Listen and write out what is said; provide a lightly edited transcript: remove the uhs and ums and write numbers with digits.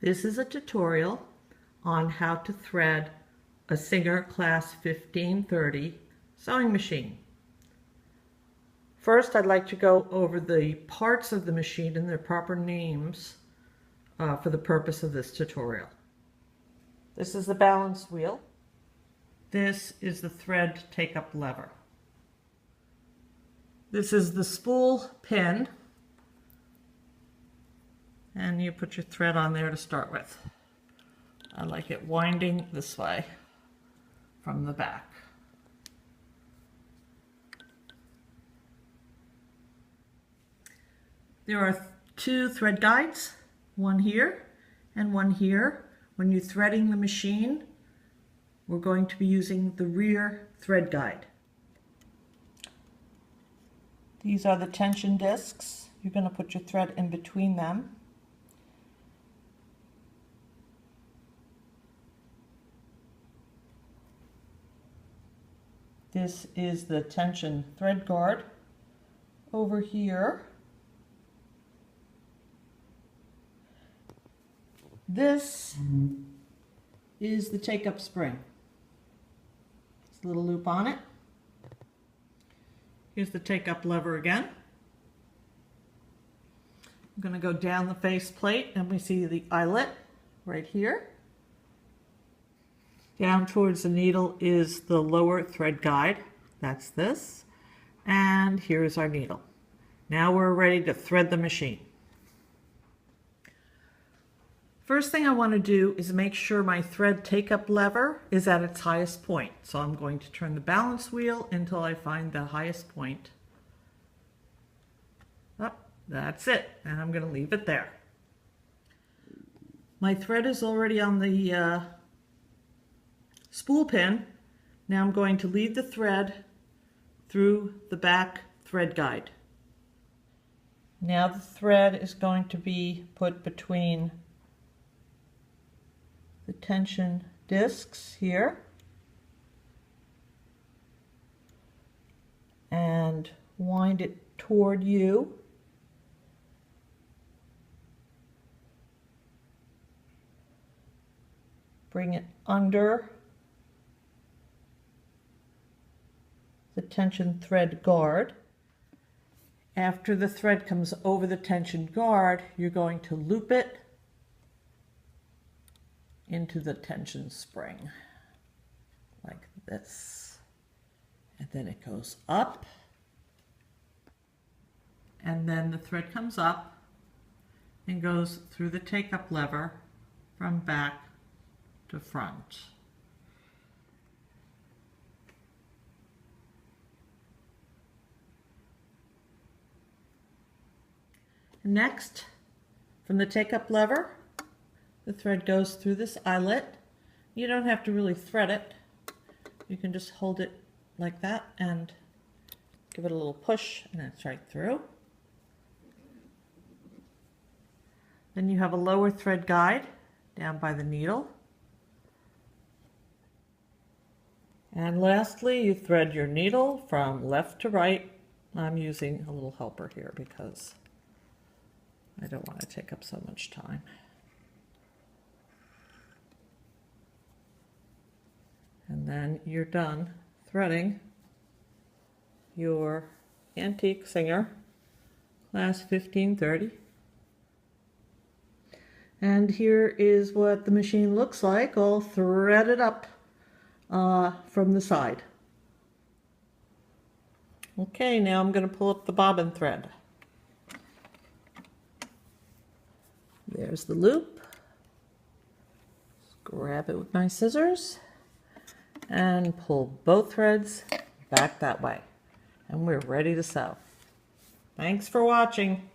This is a tutorial on how to thread a Singer Class 1530 sewing machine. First, I'd like to go over the parts of the machine and their proper names for the purpose of this tutorial. This is the balance wheel. This is the thread take-up lever. This is the spool pin, and you put your thread on there to start with. I like it winding this way from the back. There are two thread guides, one here and one here. When you're threading the machine, we're going to be using the rear thread guide. These are the tension discs. You're going to put your thread in between them. This is the tension thread guard. Over here, this is the take-up spring. There's a little loop on it. Here's the take-up lever again. I'm going to go down the face plate and we see the eyelet right here. Down towards the needle is the lower thread guide. That's this. And here's our needle. Now we're ready to thread the machine. First thing I want to do is make sure my thread take-up lever is at its highest point. So I'm going to turn the balance wheel until I find the highest point. Oh, that's it. And I'm going to leave it there. My thread is already on the spool pin. Now I'm going to lead the thread through the back thread guide. Now the thread is going to be put between the tension discs here and wind it toward you. Bring it under the tension thread guard. After the thread comes over the tension guard, you're going to loop it into the tension spring like this, and then it goes up, and then the thread comes up and goes through the take-up lever from back to front. Next, from the take-up lever, the thread goes through this eyelet. You don't have to really thread it. You can just hold it like that and give it a little push and it's right through. Then you have a lower thread guide down by the needle. And lastly, you thread your needle from left to right. I'm using a little helper here because I don't want to take up so much time. And then you're done threading your Antique Singer Class 1530. And here is what the machine looks like, all threaded up from the side. Okay, now I'm going to pull up the bobbin thread. There's the loop. Just grab it with my scissors and pull both threads back that way. And we're ready to sew. Thanks for watching.